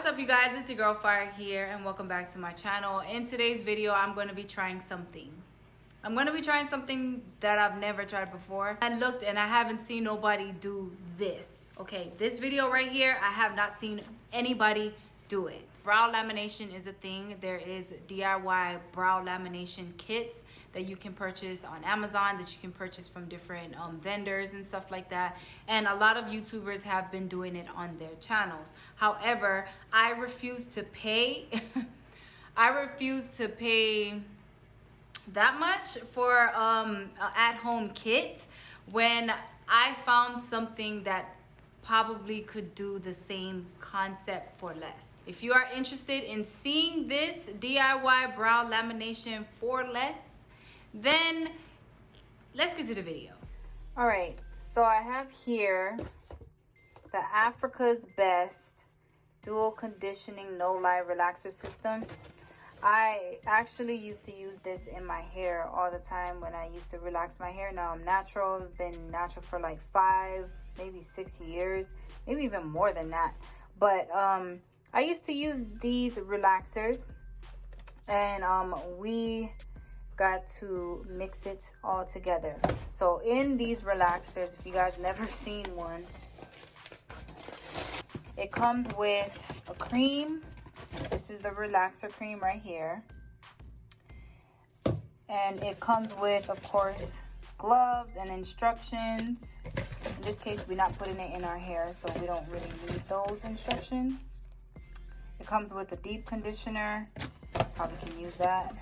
What's up, you guys? It's your girl Fire here, and welcome back to my channel. In today's video, I'm going to be trying something. I'm going to be trying something that I've never tried before. I looked and I haven't seen nobody do this. Okay, this video right here, I have not seen anybody do it. Brow lamination is a thing. There is DIY brow lamination kits that you can purchase on Amazon, that you can purchase from different vendors and stuff like that. And a lot of YouTubers have been doing it on their channels. However, I refuse to pay. I refuse to pay that much for an at-home kit when I found something that probably could do the same concept for less. If you are interested in seeing this DIY brow lamination for less, then let's get to the video. All right, so I have here the Africa's Best dual conditioning no lie relaxer system. I actually used to use this in my hair all the time when I used to relax my hair. Now I'm natural. I've been natural for like 5, maybe 6 years, maybe even more than that. But I used to use these relaxers, and we got to mix it all together. So in these relaxers, if you guys never seen one, it comes with a cream. This is the relaxer cream right here. And it comes with, of course, gloves and instructions. In this case, we're not putting it in our hair, so we don't really need those instructions. It comes with a deep conditioner. Probably can use that.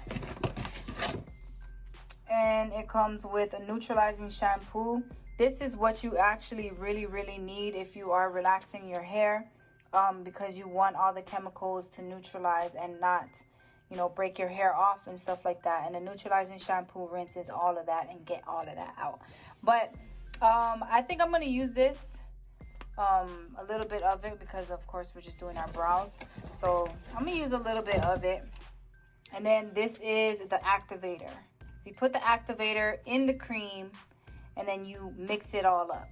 And it comes with a neutralizing shampoo. This is what you actually really need if you are relaxing your hair. Because you want all the chemicals to neutralize and not, you know, break your hair off and stuff like that. And the neutralizing shampoo rinses all of that and get all of that out. But I think I'm going to use this, a little bit of it, because of course we're just doing our brows. So I'm going to use a little bit of it. And then this is the activator. So you put the activator in the cream and then you mix it all up.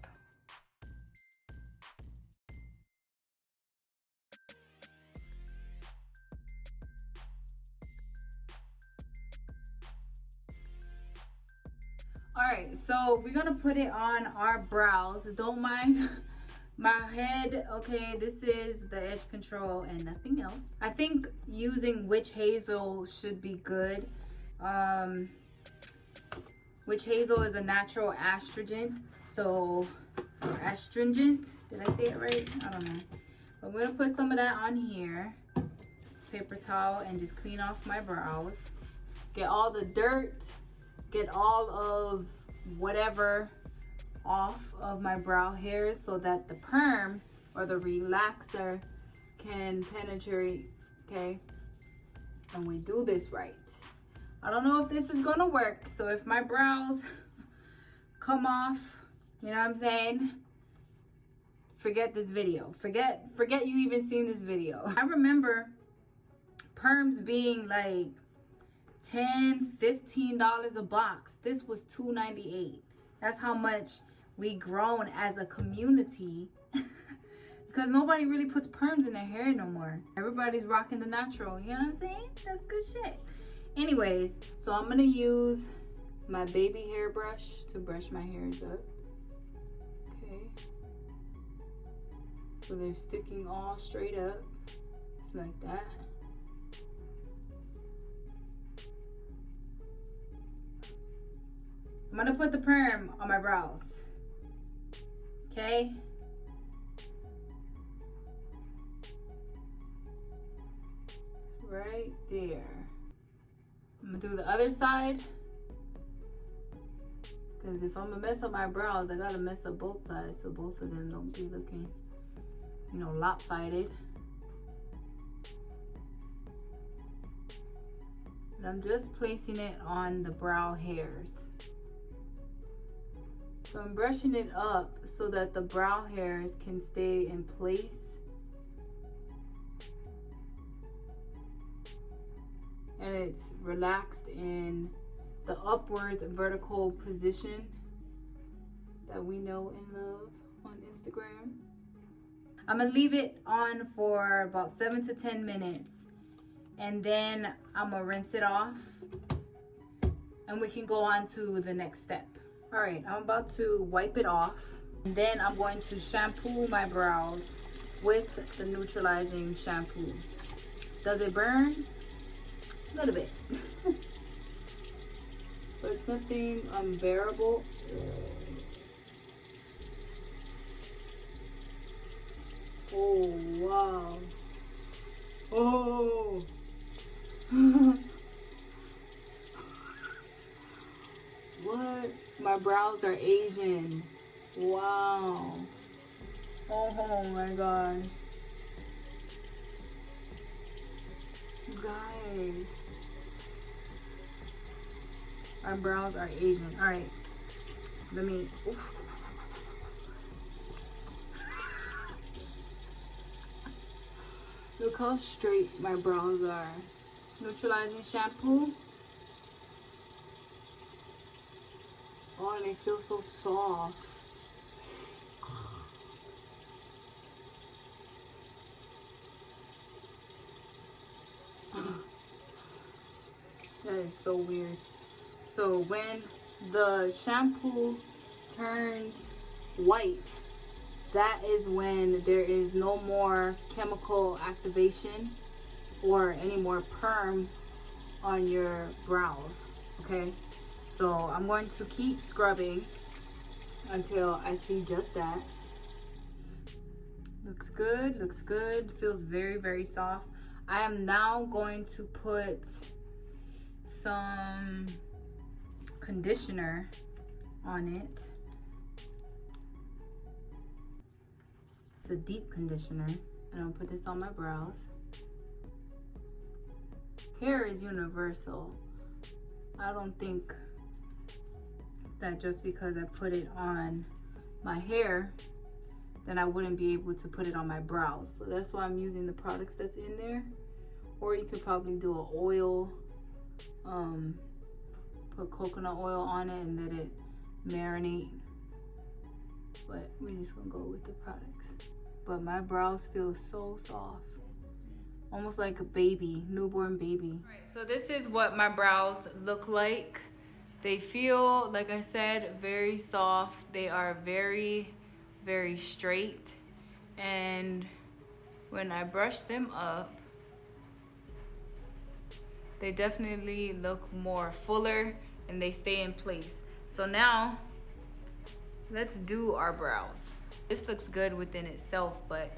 All right, so we're gonna put it on our brows. Don't mind my head. Okay, this is the edge control and nothing else. I think using witch hazel should be good. Witch hazel is a natural astringent. So, or astringent, did I say it right? I don't know. But I'm gonna put some of that on here. Paper towel, and just clean off my brows. Get all the dirt, get all of whatever off of my brow hairs so that the perm or the relaxer can penetrate. Okay, and we do this right. I don't know if this is gonna work, so if my brows come off, you know what I'm saying, forget this video. Forget you even seen this video. I remember perms being like $10-15 a box. This was $2.98. That's how much we grown as a community because nobody really puts perms in their hair no more. Everybody's rocking the natural, you know what I'm saying? That's good shit. Anyways, so I'm gonna use my baby hairbrush to brush my hairs up. Okay, so they're sticking all straight up, just like that. I'm gonna put the perm on my brows, okay? Right there. I'm gonna do the other side, because if I'm gonna mess up my brows, I gotta mess up both sides so both of them don't be looking, you know, lopsided. And I'm just placing it on the brow hairs. So I'm brushing it up so that the brow hairs can stay in place. And it's relaxed in the upwards vertical position that we know and love on Instagram. I'm gonna leave it on for about 7 to 10 minutes. And then I'm gonna rinse it off. And we can go on to the next step. All right, I'm about to wipe it off. And then I'm going to shampoo my brows with the neutralizing shampoo. Does it burn? A little bit. But it's nothing unbearable. Oh, wow. Oh. What? My brows are Asian. Wow. Oh my god. Guys. Our brows are Asian. Alright. Let me. Oof. Look how straight my brows are. Neutralizing shampoo. Oh, and they feel so soft. That is so weird. So when the shampoo turns white, that is when there is no more chemical activation or any more perm on your brows, okay? So I'm going to keep scrubbing until I see just that. Looks good, looks good. Feels very, very soft. I am now going to put some conditioner on it. It's a deep conditioner. And I'll put this on my brows. Hair is universal. I don't think that just because I put it on my hair, then I wouldn't be able to put it on my brows. So that's why I'm using the products that's in there. Or you could probably do an oil, put coconut oil on it and let it marinate. But we're just gonna go with the products. But my brows feel so soft. Almost like a baby, newborn baby. All right, so this is what my brows look like. They feel, like I said, very soft. They are very, very straight. And when I brush them up, they definitely look more fuller and they stay in place. So now, let's do our brows. This looks good within itself, but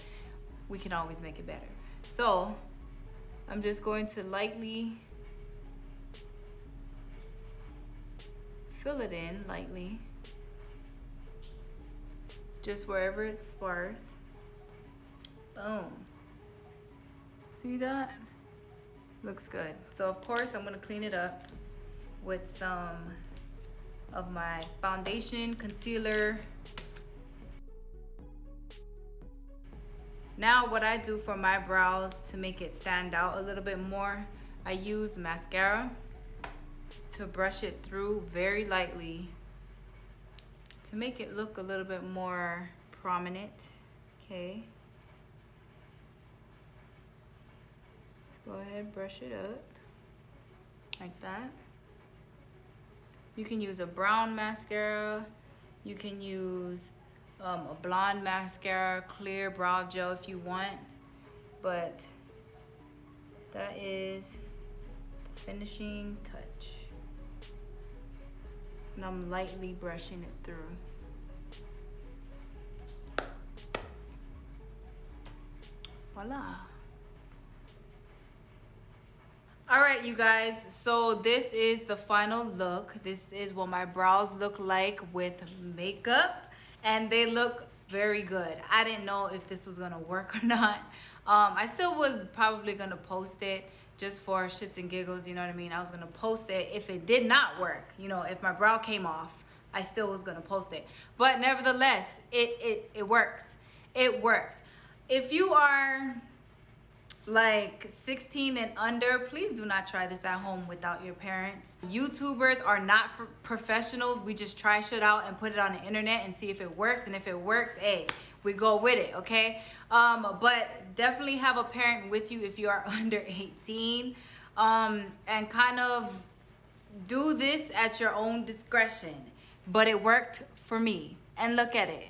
we can always make it better. So, I'm just going to lightly fill it in, lightly. Just wherever it's sparse. Boom. See that? Looks good. So of course I'm gonna clean it up with some of my foundation, concealer. Now what I do for my brows to make it stand out a little bit more, I use mascara to brush it through very lightly to make it look a little bit more prominent. Okay. Go ahead, brush it up like that. You can use a brown mascara. You can use a blonde mascara, clear brow gel if you want. But that is the finishing touch. And I'm lightly brushing it through. Voila. All right, you guys, so this is the final look. This is what my brows look like with makeup, and they look very good. I didn't know if this was gonna work or not. I still was probably gonna post it just for shits and giggles, you know what I mean? I was gonna post it if it did not work. You know, if my brow came off, I still was gonna post it. But nevertheless, it works. It works. If you are like 16 and under, please do not try this at home without your parents. YouTubers are not for professionals. We just try shit out and put it on the internet and see if it works. And if it works, hey, we go with it, okay? But definitely have a parent with you if you are under 18, and kind of do this at your own discretion. But it worked for me. And look at it.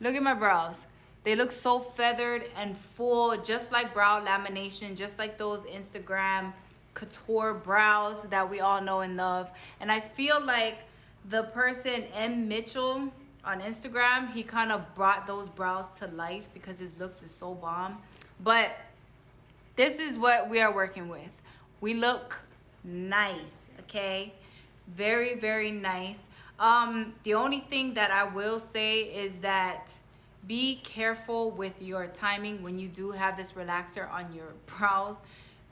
Look at my brows. They look so feathered and full, just like brow lamination, just like those Instagram couture brows that we all know and love. And I feel like the person M. Mitchell on Instagram, he kind of brought those brows to life because his looks is so bomb. But this is what we are working with. We look nice, okay? Very, very nice. The only thing that I will say is that be careful with your timing when you do have this relaxer on your brows.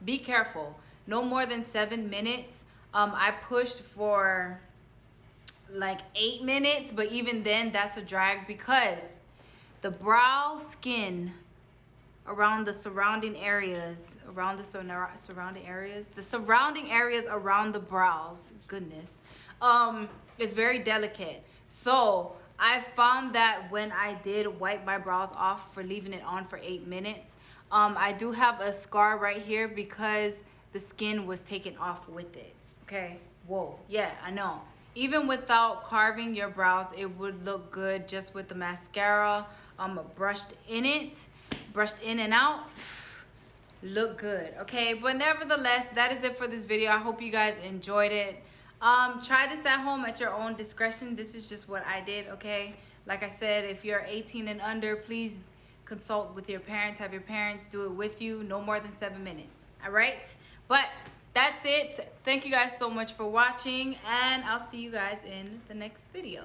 Be careful. No more than 7 minutes. I pushed for like 8 minutes, but even then that's a drag because the brow skin around the surrounding areas, the surrounding areas around the brows, goodness, is very delicate. So I found that when I did wipe my brows off for leaving it on for 8 minutes, I do have a scar right here because the skin was taken off with it. Okay, whoa, yeah, I know. Even without carving your brows, it would look good just with the mascara brushed in and out. Look good, okay? But nevertheless, that is it for this video. I hope you guys enjoyed it. Try this at home at your own discretion. This is just what I did, okay? Like I said, if you're 18 and under, please consult with your parents. Have your parents do it with you. No more than 7 minutes, all right? But that's it. Thank you guys so much for watching, and I'll see you guys in the next video.